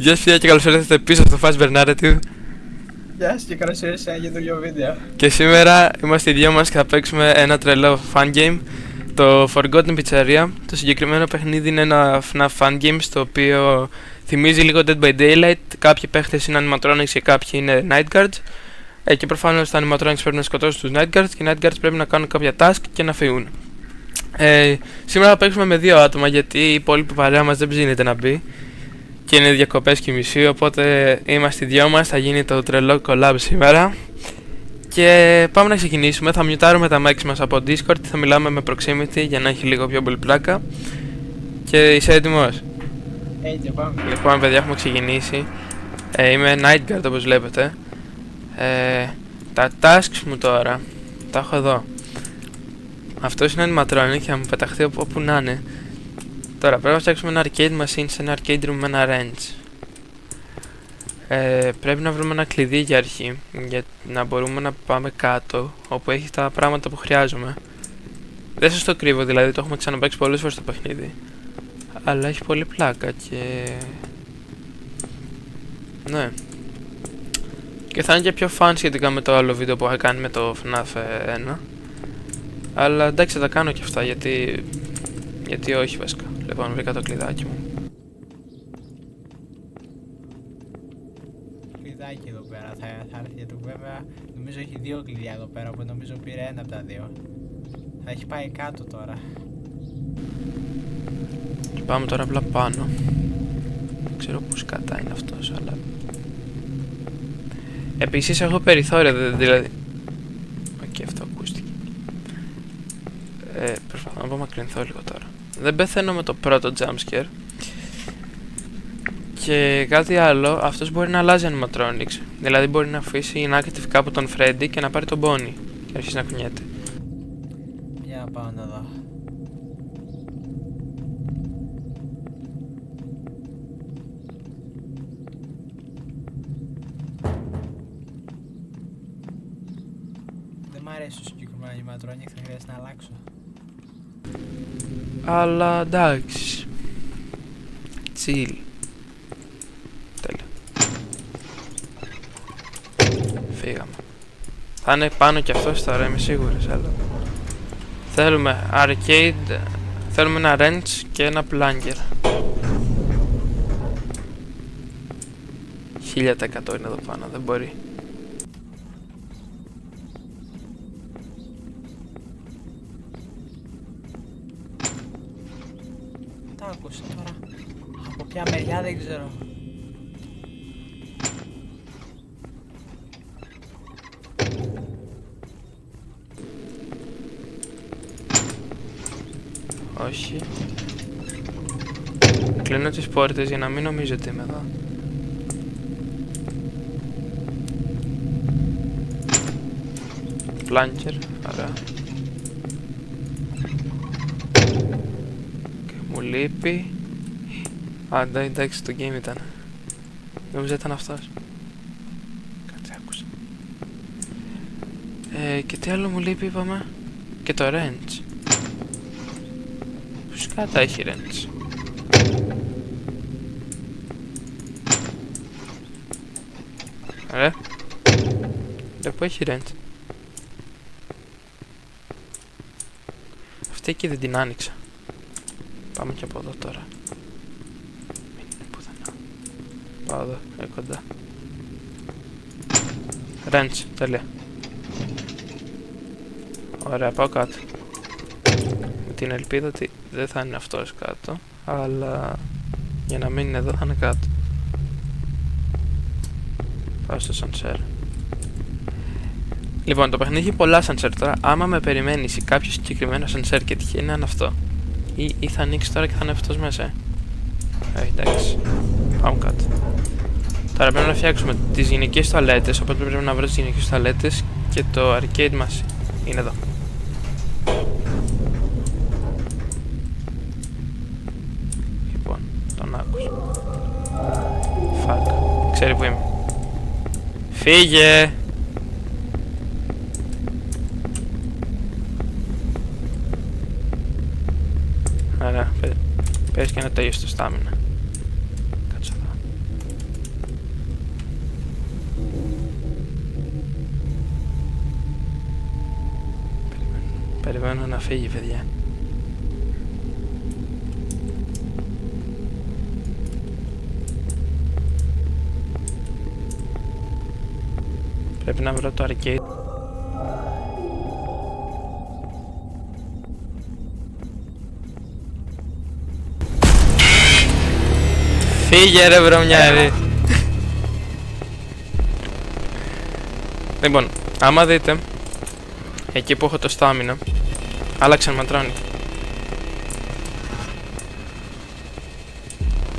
Γεια σας και καλώς ήρθατε πίσω στο Fazbear Narrative. Γεια σας και καλώς ήρθατε σε ένα καινούριο βίντεο. Και σήμερα είμαστε οι δυο μας και θα παίξουμε ένα τρελό fan game, το Forgotten Pizzeria. Το συγκεκριμένο παιχνίδι είναι ένα FNAF fan game, στο οποίο θυμίζει λίγο Dead by Daylight. Κάποιοι παίχτες είναι animatronics και κάποιοι είναι night guards. Και προφανώς τα animatronics πρέπει να σκοτώσουν τους night guards και οι night guards πρέπει να κάνουν κάποια task και να φύγουν. Σήμερα θα παίξουμε με δύο άτομα, γιατί η υπόλοιπη παρέα μας δεν ψήνεται να μπει και είναι διακοπές και μισή, οπότε είμαστε οι δυο μας, θα γίνει το τρελό collab σήμερα. Και πάμε να ξεκινήσουμε, θα μιουτάρουμε τα mics μας από Discord, θα μιλάμε με proximity για να έχει λίγο πιο πολύ πλάκα. Και είσαι έτοιμος? Έτσι πάμε. Λοιπόν παιδιά, έχουμε ξεκινήσει. Είμαι night guard όπως βλέπετε. Τα tasks μου τώρα, τα έχω εδώ. Αυτός είναι animatronic και θα μου πεταχθεί όπου να είναι. Τώρα πρέπει να φτιάξουμε ένα arcade machine σε ένα arcade room με ένα wrench. Πρέπει να βρούμε ένα κλειδί για αρχή, για να μπορούμε να πάμε κάτω, όπου έχει τα πράγματα που χρειάζομαι. Δεν σας το κρύβω, δηλαδή το έχουμε ξαναπαίξει πολλές φορές το παιχνίδι, αλλά έχει πολύ πλάκα και... ναι. Και θα είναι και πιο fun σχετικά με το άλλο βίντεο που είχα κάνει με το FNAF 1. Αλλά εντάξει, θα τα κάνω και αυτά, γιατί όχι βασικά. Λοιπόν, βρήκα το κλειδάκι μου. Κλειδάκι εδώ πέρα θα έρθει του, βέβαια. Νομίζω έχει δύο κλειδιά εδώ πέρα, οπότε νομίζω πήρε ένα από τα δύο. Θα έχει πάει κάτω τώρα. Και πάμε τώρα απλά πάνω. Δεν ξέρω πώς κατά είναι αυτός, αλλά... Επίσης έχω περιθώρια, δηλαδή... Οκ, αυτό ακούστηκε. Προσπαθώ να απομακρυνθώ λίγο τώρα. Δεν πεθαίνω με το πρώτο jumpscare. Και κάτι άλλο, αυτός μπορεί να αλλάζει animatronics. Δηλαδή μπορεί να αφήσει inactive κάπου τον Freddy και να πάρει τον Bonnie και αρχίσει να κουνιέται. Για να πάω να δω. Δεν μ' αρέσει το συγκεκριμένο animatronic, θα χρειάζεται να αλλάξω. Αλλά εντάξει. Chill. Τέλεια. Φύγαμε. Θα είναι πάνω κι αυτός τώρα, είμαι σίγουρος, αλλά... Θέλουμε arcade, θέλουμε ένα wrench και ένα plunger. 1000% είναι εδώ πάνω, δεν μπορεί. Τα άκουσα τώρα. Από ποια μεριά δεν ξέρω. Όχι. Κλείνω τις πόρτες για να μην νομίζετε είμαι εδώ. Plunger, ωραία. Και μου λείπει... Α, εντάξει, το game ήταν. Νομίζω ήταν αυτός. Κάτι άκουσα. Και τι άλλο μου λείπει είπαμε? Και το wrench. Φυσικά τα έχει wrench. Ωραία. Πού έχει wrench? Αυτή εκεί δεν την άνοιξα. Πάμε και από εδώ τώρα. Μην είναι πουθενά. Πάω εδώ, κοντά. Wrench, τέλεια. Ωραία, πάω κάτω. Με την ελπίδα ότι δεν θα είναι αυτός κάτω, αλλά για να μην είναι εδώ θα είναι κάτω. Πάω στο σανσέρ. Λοιπόν, το παιχνίδι έχει πολλά σανσέρ τώρα. Άμα με περιμένει σε κάποιο συγκεκριμένο σανσέρ και τυχαίνει να είναι αυτό, ή θα ανοίξει τώρα και θα είναι αυτός μέσα. Εντάξει. Πάμε κάτω. Τώρα πρέπει να φτιάξουμε τις γυναικείες τουαλέτες, οπότε πρέπει να βρω τις γυναικείες τουαλέτες και το arcade μας είναι εδώ. Λοιπόν, τον άκουσα. Fuck. Ξέρει που είμαι. Φύγε! Άρα, πες και να τέλειωσε το στάμινα. Κάτσε εδώ. περιμένω να φύγει, παιδιά. Πρέπει να βρω το arcade. Φύγε ρε βρωμιάρη. Λοιπόν, άμα δείτε εκεί που έχω το στάμινα, άλλαξαν ματρώνει.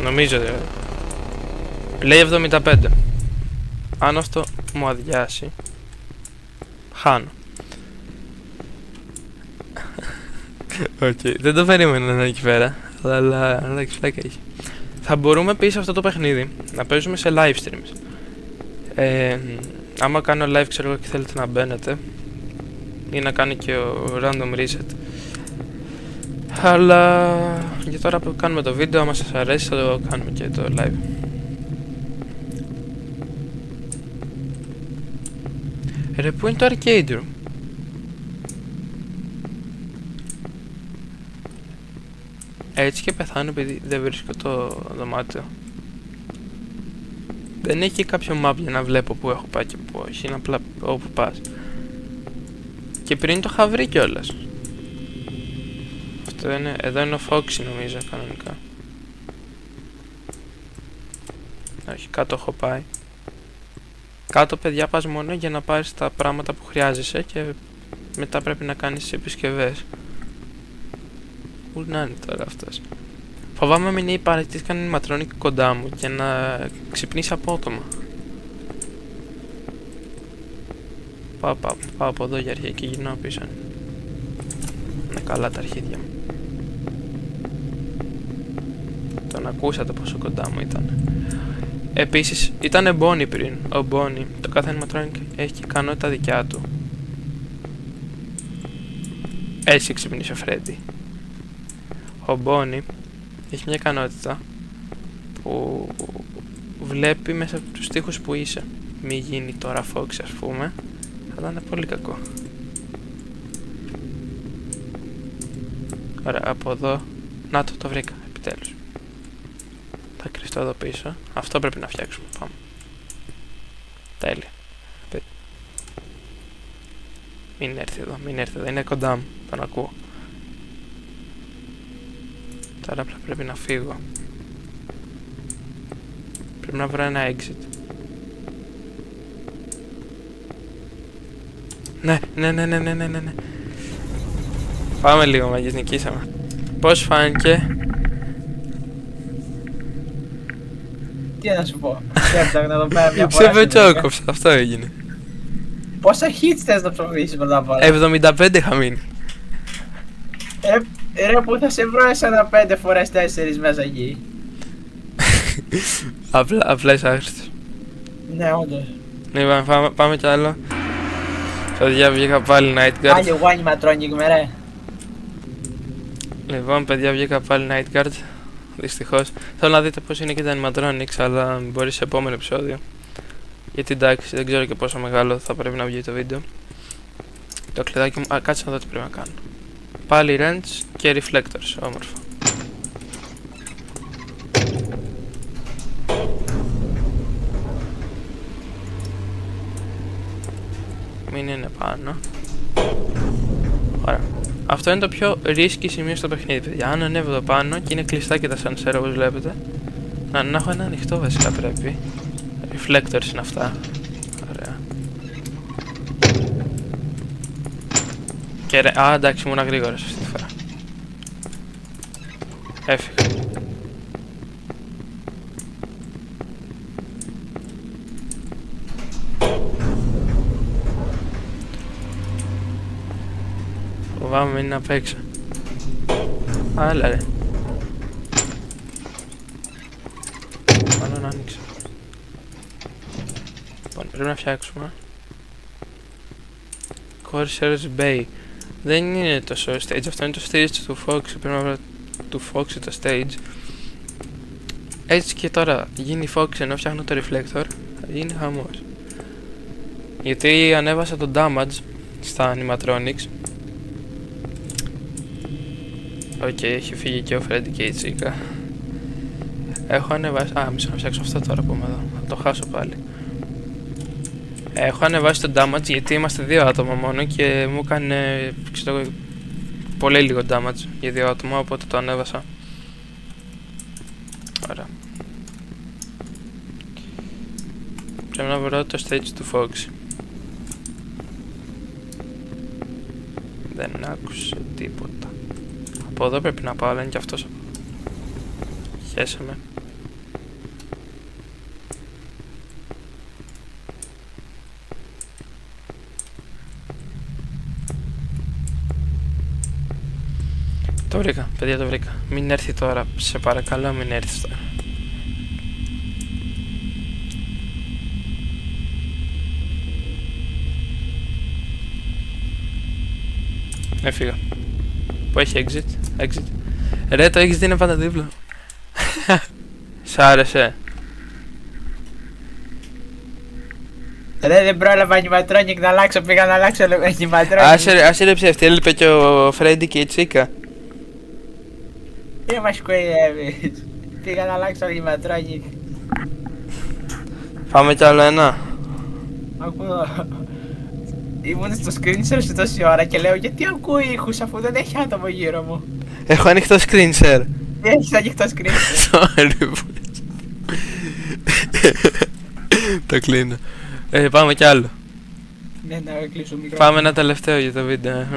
Νομίζω δηλαδή. Λέει 75. Αν αυτό μου αδειάσει, χάνω. Okay. Δεν το περίμενα να είναι εκεί πέρα, αλλά εντάξει, φλάκα έχει. Θα μπορούμε επίσης αυτό το παιχνίδι να παίζουμε σε live streams. Άμα κάνω live, ξέρω εγώ, και θέλετε να μπαίνετε, ή να κάνω και ο random reset. Αλλά για τώρα που κάνουμε το βίντεο, άμα σας αρέσει θα το κάνουμε και το live. Ρε, πού είναι το arcade room? Έτσι και πεθάνω επειδή δεν βρίσκω το δωμάτιο. Δεν έχει κάποιο map για να βλέπω που έχω πάει και που όχι, είναι απλά όπου πας. Και πριν το είχα βρει κιόλας. Αυτό είναι, εδώ είναι ο Foxy νομίζω κανονικά. Όχι, κάτω έχω πάει. Κάτω, παιδιά, πας μόνο για να πάρεις τα πράγματα που χρειάζεσαι και μετά πρέπει να κάνεις τις επισκευές. Πού να είναι τώρα αυτός? Φοβάμαι μην είναι παρατηρήσει κανένα ματρώνικ κοντά μου και να ξυπνήσει απότομα. Πάω από εδώ για αρχαία και γυρνάω πίσω. Είναι καλά τα αρχίδια μου. Τον ακούσατε πόσο κοντά μου ήταν. Επίσης ήταν Bonnie πριν. Ο Bonnie, το κάθε animatronic έχει ικανότητα δικιά του. Έτσι ξυπνήσει ο Freddy. Ο Bonnie έχει μια ικανότητα που βλέπει μέσα από τους τοίχους που είσαι. Μη γίνει τώρα Fox, ας πούμε, θα ήταν πολύ κακό. Ωραία, από εδώ. Να το βρήκα, επιτέλους. Θα κρυστώ εδώ πίσω. Αυτό πρέπει να φτιάξουμε, πάμε. Τέλεια. Μην έρθει εδώ, είναι κοντά μου, τον ακούω. Τώρα απλά πρέπει να φύγω. Πρέπει να βρω ένα exit. Ναι. Πάμε λίγο, μαγείς, νικήσαμε. Πώς φάνηκε? Τι να σου πω. Σκέφτομαι να το πέρα μια φορά. Σε πετσόκοψα, αυτό έγινε. Πόσα hits θες να ψοφήσεις πρώτα απ' όλα? 75 είχα μείνει. Ρε, που θα σε βρω εσένα 5 φορές 4 μέσα εκεί. Απλά είσαι άχρηστος. Ναι, όντως. Λοιπόν, πάμε κι άλλο. Παιδιά, βγήκα πάλι Night Guard. Πάλι εγώ animatronic με ρε. Λοιπόν, παιδιά, βγήκα πάλι Night Guard. Δυστυχώς. Θέλω να δείτε πώς είναι και τα animatronics, αλλά μπορεί σε επόμενο επεισόδιο. Γιατί εντάξει, δεν ξέρω και πόσο μεγάλο θα πρέπει να βγει το βίντεο. Το κλειδάκι μου. Κάτσε να δω τι πρέπει να κάνω. Πάλι wrench και reflectors, όμορφα. Μην είναι πάνω. Ωραία. Αυτό είναι το πιο risky σημείο στο παιχνίδι, παιδιά. Αν ανέβω εδώ πάνω και είναι κλειστά και τα sunset όπως βλέπετε, να έχω ένα ανοιχτό βασικά πρέπει. Reflectors είναι αυτά. Ωραία. Και ρε, εντάξει, ήμουν γρήγορος αυτή τη φορά. Έφυγα. Φοβάμαι μην είναι απ' έξω. Άλλα ρε. Μάλλον να άνοιξε. Λοιπόν, πρέπει να φτιάξουμε Corsair's Bay. Δεν είναι το stage, αυτό είναι το stage του Fox. Πρέπει να βρω του Fox το stage. Έτσι και τώρα γίνει Fox ενώ φτιάχνω το reflector, θα γίνει χαμός. Γιατί ανέβασα το damage στα animatronics Οκ, έχει φύγει και ο Φρέντι και η Τσίκα. Έχω ανεβάσει... μισό να φτιάξω αυτό τώρα που είμαι εδώ. Θα το χάσω πάλι. Έχω ανεβάσει το damage γιατί είμαστε 2 άτομα μόνο και μου έκανε, ξέρω, πολύ λίγο damage για 2 άτομα, οπότε το ανέβασα. Ωραία. Πρέπει να βρω το stage του Fox. Δεν άκουσε τίποτα. Από εδώ πρέπει να πάω, αλλά είναι και αυτός. Χέσαμε. Το βρήκα, παιδιά, το βρήκα. Μην έρθει τώρα, σε παρακαλώ, μην έρθει τώρα. Έφυγα. Πού έχει exit? Ρε, το exit είναι πάντα δίπλα. Σ' άρεσε? Ρε, δεν πρόλαβα animatronic να αλλάξω, πήγα να αλλάξω animatronic. Άσε ρε ψεύτη, έλειπε και ο Φρέντι και η Τσίκα. Τι μας κοροϊδεύεις? Πήγα να αλλάξω animatronic. Πάμε κι άλλο ένα. Ακούω. Ήμουν στο screen share σου τόση ώρα και λέω γιατί ακούω ήχους αφού δεν έχει άτομο γύρω μου. Έχω ανοιχτό screen share. Έχεις ανοιχτό screen share. Sorry. Το κλείνω. Πάμε κι άλλο. Ναι, να κλείσω μικρό. Πάμε ένα τελευταίο για το βίντεο.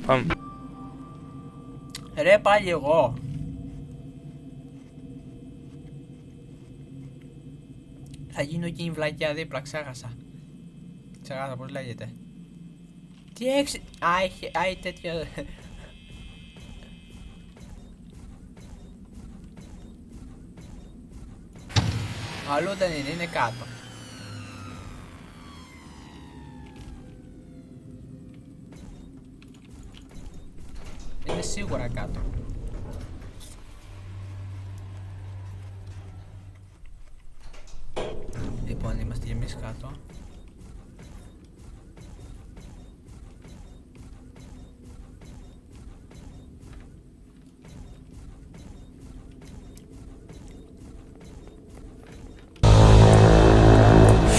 Πάμε. Ρε, πάλι εγώ. Θα γίνω εκείνη η βλακιά δίπλα, ξέχασα. Ξέχασα πώς λέγεται. Τι έξι... Άι τέτοιο... Αλλού δεν είναι, είναι κάτω. Είναι σίγουρα κάτω. Λοιπόν, είμαστε και εμείς κάτω.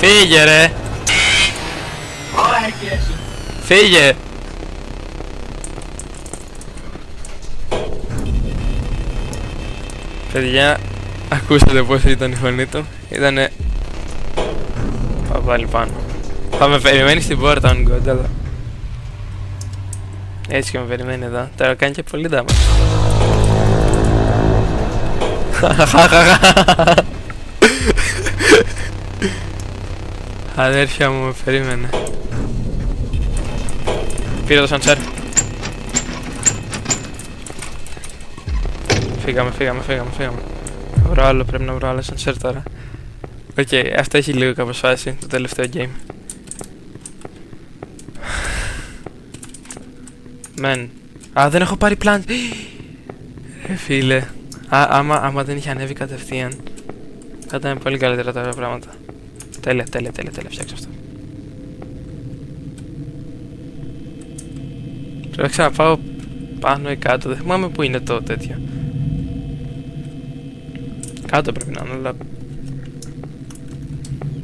Φύγε ρε! Ωραία, κύριε σου. Φύγε! Παιδιά, ακούσατε πως ήταν η φωνή του? Ήτανε... Πάω πάλι πάνω. Θα με περιμένει στην πόρτα, on God, έλα. Έτσι και με περιμένει εδώ. Τώρα κάνει και πολύ damage. Αδέρφια μου με περίμενε. Πήρε το σανσέρ. Φύγαμε. Βρω άλλο, πρέπει να βρω άλλο σανσέρ τώρα. Οκ, αυτό έχει λίγο κάπως φάση, το τελευταίο game. Μεν. Δεν έχω πάρει plant. Φίλε. Άμα δεν είχε ανέβει κατευθείαν, θα ήταν πολύ καλύτερα τα πράγματα. Τέλεια, φτιάξω αυτό. Πρέπει να ξαναπάω πάνω ή κάτω, δεν θυμάμαι που είναι το τέτοιο. Κάτω πρέπει να είναι, αλλά...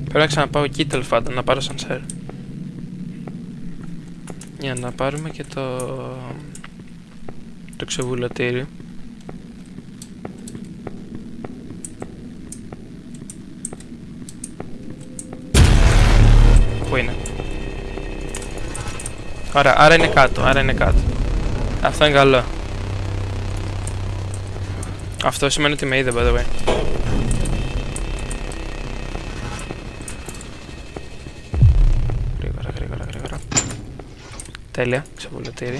Πρέπει να ξαναπάω εκεί τέλος πάντων, να πάρω σανσέρ. Για να πάρουμε και το ξεβουλωτήριο. Πού είναι? Ωραία, άρα είναι κάτω, Αυτό είναι καλό. Αυτό σημαίνει ότι με είδε, by the way. Γρήγορα. Τέλεια, ξεβουλωτήρι.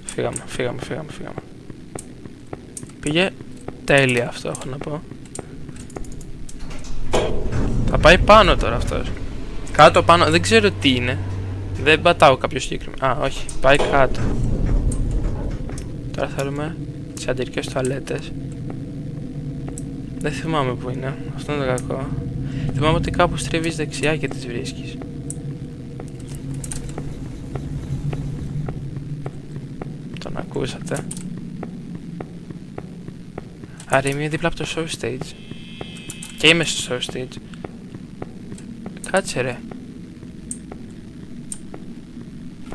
Φύγαμε. Πήγε τέλεια αυτό, έχω να πω. Θα πάει πάνω τώρα αυτός. Κάτω πάνω, δεν ξέρω τι είναι. Δεν πατάω κάποιο συγκεκριμένο. Όχι, πάει κάτω. Τώρα θέλουμε τις αντιρκές τουαλέτες. Δεν θυμάμαι που είναι, αυτό είναι το κακό. Θυμάμαι ότι κάπου στρίβεις δεξιά και τις βρίσκεις. Τον ακούσατε. Άρα είμαι δίπλα από το show stage. Και είμαι στο show stage. Κάτσε ρε.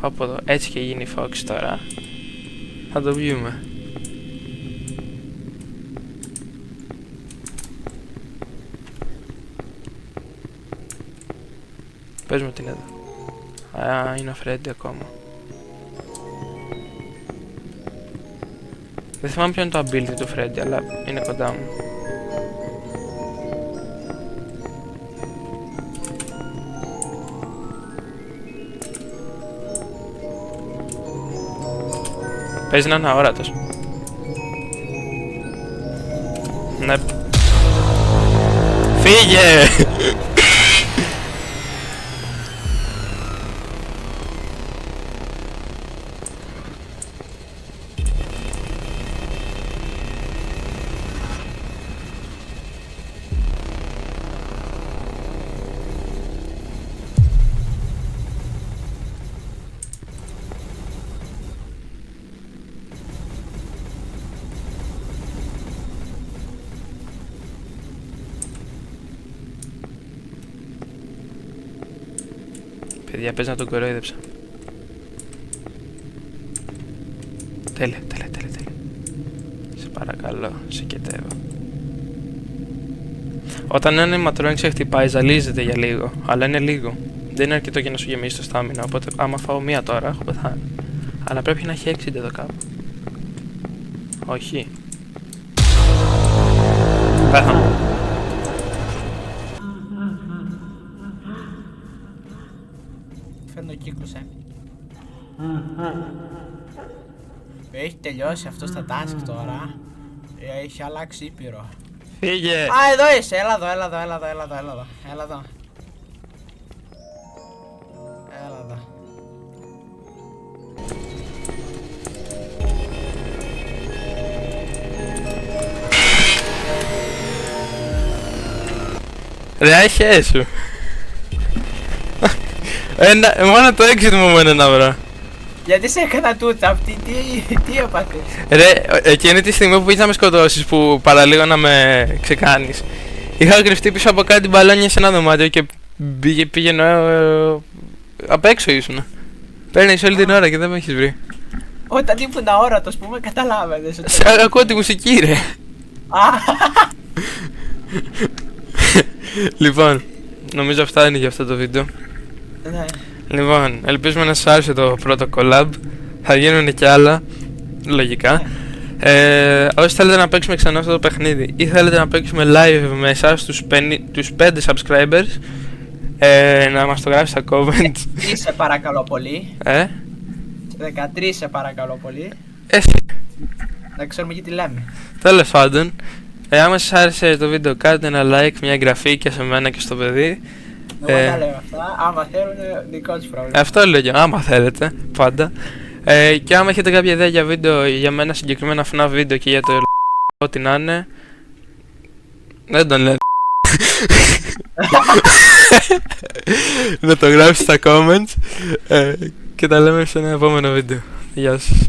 Πάω από εδώ. Έτσι και γίνει η Fox τώρα. Θα το βγούμε. Πες μου τι είναι εδώ. Α, είναι ο Φρέντι ακόμα. Δεν θυμάμαι ποιο είναι το ability του Φρέντι, αλλά είναι κοντά μου. Παίζει να είναι αόρατος. Ναι. Φύγε! Παιδιά, πες να τον κορόιδεψα. Τέλεια. Σε παρακαλώ, σε κετεύω. Όταν ένα animatronic σε χτυπάει, ζαλίζεται για λίγο. Αλλά είναι λίγο. Δεν είναι αρκετό για να σου γεμίσει το στάμινα. Οπότε, άμα φάω μία τώρα, έχω πεθάνει. Αλλά πρέπει να έχει 60 εδώ κάπου. Όχι. Πέθανα. Φέρνω κύκλωσε. Έχει τελειώσει αυτό στα task τώρα. Έχει αλλάξει ήπειρο. Φύγε! Α, εδώ είσαι! Έλα εδώ. Έλα εδώ. Ρε, άχε σου. Μόνο το exit μου μένει να βρω. Γιατί σε έκανα τούτα αυτή, τι έπαθες? Ρε, εκείνη τη στιγμή που πήγες να με σκοτώσεις, που παραλίγο να με ξεκάνεις, είχα κρυφτεί πίσω από κάτι μπαλόνια σε ένα δωμάτιο και πήγαινε απ' έξω ήσουνα. Παίρνεις όλη την ώρα και δεν με έχεις βρει. Όταν ήμουν αόρατος που με καταλάβαινες. Ακούω τη μουσική ρε. Λοιπόν, νομίζω αυτά είναι για αυτό το βίντεο. Ναι. Λοιπόν, ελπίζουμε να σας άρεσε το πρώτο collab. Θα γίνουν και άλλα, λογικά. Όσοι θέλετε να παίξουμε ξανά αυτό το παιχνίδι ή θέλετε να παίξουμε live με εσάς τους 5 subscribers, να μας το γράψει στα comments. 13 σε παρακαλώ πολύ. 13 σε παρακαλώ πολύ. Να ξέρουμε γιατί λέμε. Τέλος πάντων, άμα σας άρεσε το βίντεο, κάντε ένα like, μια εγγραφή και σε μένα και στο παιδί. Εγώ τα λέω αυτά, άμα θέλουν δικό τους πρόβλημα. Αυτό λέω, άμα θέλετε, πάντα. Και άμα έχετε κάποια ιδέα για βίντεο, για μένα συγκεκριμένα FNAF βίντεο και για το ό,τι να είναι, δεν τον λένε. Να το γράψεις στα comments και τα λέμε σε ένα επόμενο βίντεο. Γεια σας.